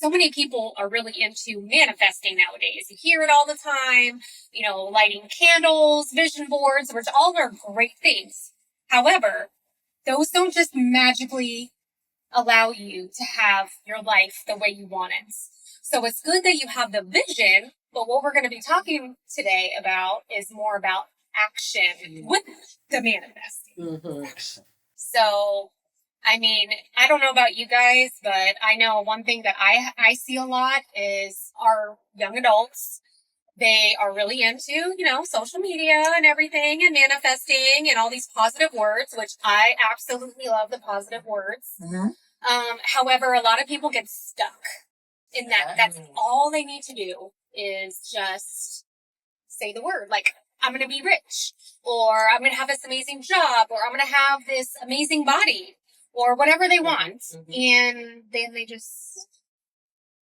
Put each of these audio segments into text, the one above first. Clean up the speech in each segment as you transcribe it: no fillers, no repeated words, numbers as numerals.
so many people are really into manifesting nowadays. You hear it all the time, lighting candles, vision boards, which all are great things. However, those don't just magically allow you to have your life the way you want it. So it's good that you have the vision, but what we're going to be talking today about is more about action with the manifesting. Mm-hmm. So, I don't know about you guys, but I know one thing that I see a lot is our young adults. They are really into, social media and everything and manifesting and all these positive words, which I absolutely love the positive words. Mm-hmm. However, a lot of people get stuck in that. That's all they need to do is just say the word. Like, I'm going to be rich, or I'm going to have this amazing job, or I'm going to have this amazing body, or whatever they want. Mm-hmm. And then they just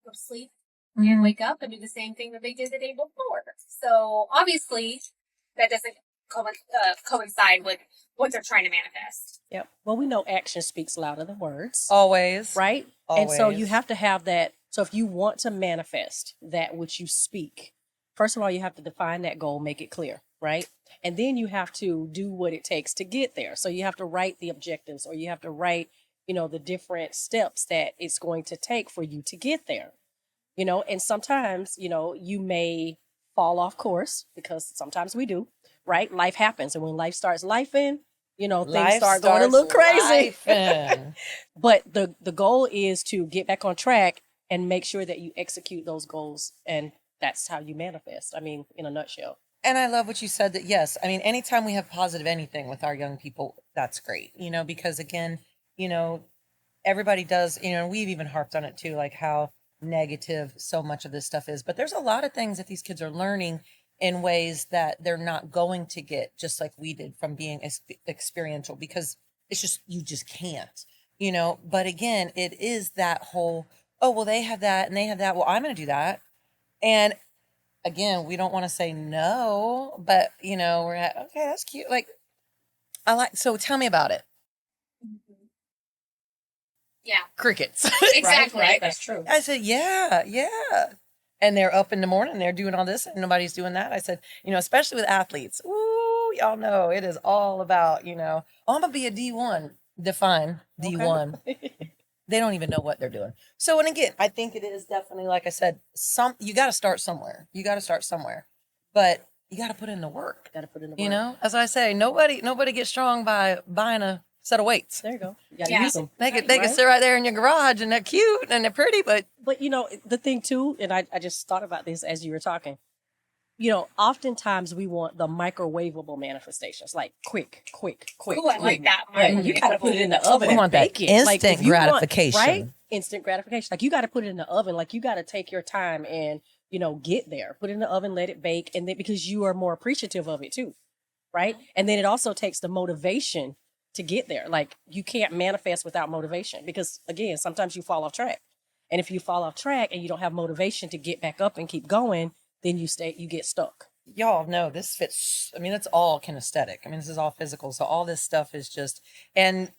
go to sleep and wake up and do the same thing that they did the day before. So obviously that doesn't coincide with what they're trying to manifest. Yep. Well, we know action speaks louder than words. Always. Right? Always. And so you have to have that. So if you want to manifest that which you speak, first of all, you have to define that goal, make it clear, right? And then you have to do what it takes to get there. So you have to write the objectives, or you have to write, the different steps that it's going to take for you to get there. And sometimes, you may fall off course, because sometimes we do, right? Life happens. And when life starts lifing, things start going a little crazy. But the goal is to get back on track and make sure that you execute those goals. And that's how you manifest. In a nutshell. And I love what you said, that yes, anytime we have positive anything with our young people, that's great, because again, everybody does, we've even harped on it too, like how negative so much of this stuff is, but there's a lot of things that these kids are learning in ways that they're not going to get, just like we did, from being experiential, because it's just, you just can't, but again, it is that whole, oh, well, they have that and they have that, well, I'm going to do that. And again, we don't want to say no, but we're at, okay, that's cute. Like, so tell me about it. Yeah. Crickets. Exactly. Right. That's true. I said, yeah. And they're up in the morning, they're doing all this and nobody's doing that. I said, especially with athletes, ooh, y'all know it is all about, oh, I'm going to be a D1. Define D1. Okay. They don't even know what they're doing. So, and again, I think it is definitely, like I said, you got to start somewhere. But you got to put in the work. As I say, nobody gets strong by buying a set of weights. There you go. You got to use them. They can sit right there in your garage, and they're cute and they're pretty, but the thing too, and I just thought about this as you were talking. Oftentimes we want the microwavable manifestations, like quick. Ooh, I like that. Right. You got to put it in the oven. We want that instant gratification. Right? Instant gratification. Like, you got to put it in the oven. Like, you got to take your time and, get there. Put it in the oven, let it bake. And then, because you are more appreciative of it too. Right? And then it also takes the motivation to get there. Like, you can't manifest without motivation, because again, sometimes you fall off track. And if you fall off track and you don't have motivation to get back up and keep going, then you get stuck. Y'all know this fits. It's all kinesthetic. This is all physical. So all this stuff is just, and,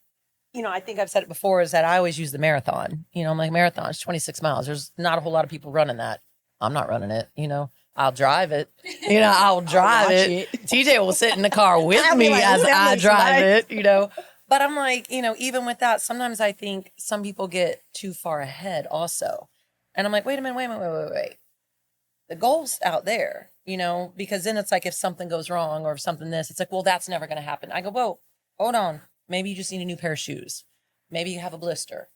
I think I've said it before, is that I always use the marathon. I'm like, marathon is 26 miles. There's not a whole lot of people running that. I'm not running it. I'll drive it. I'll drive it. TJ will sit in the car with me as I drive it, But I'm like, even with that, sometimes I think some people get too far ahead also. And I'm like, wait a minute. The goal's out there, because then it's like, if something goes wrong or if something this, it's like, well, that's never going to happen. I go, whoa, hold on. Maybe you just need a new pair of shoes. Maybe you have a blister.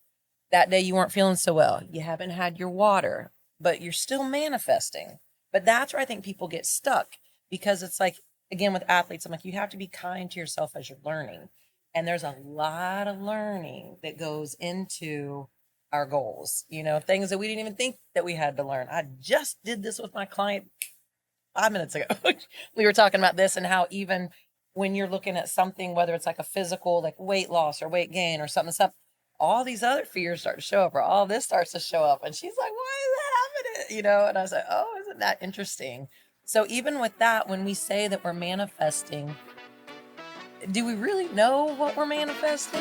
That day you weren't feeling so well. You haven't had your water, but you're still manifesting. But that's where I think people get stuck, because it's like, again, with athletes, I'm like, you have to be kind to yourself as you're learning. And there's a lot of learning that goes into our goals, things that we didn't even think that we had to learn. I just did this with my client 5 minutes ago. We were talking about this, and how even when you're looking at something, whether it's like a physical, like weight loss or weight gain or something, all these other fears start to show up, or all this starts to show up. And she's like, why is that happening? And I was like, oh, isn't that interesting? So even with that, when we say that we're manifesting, do we really know what we're manifesting?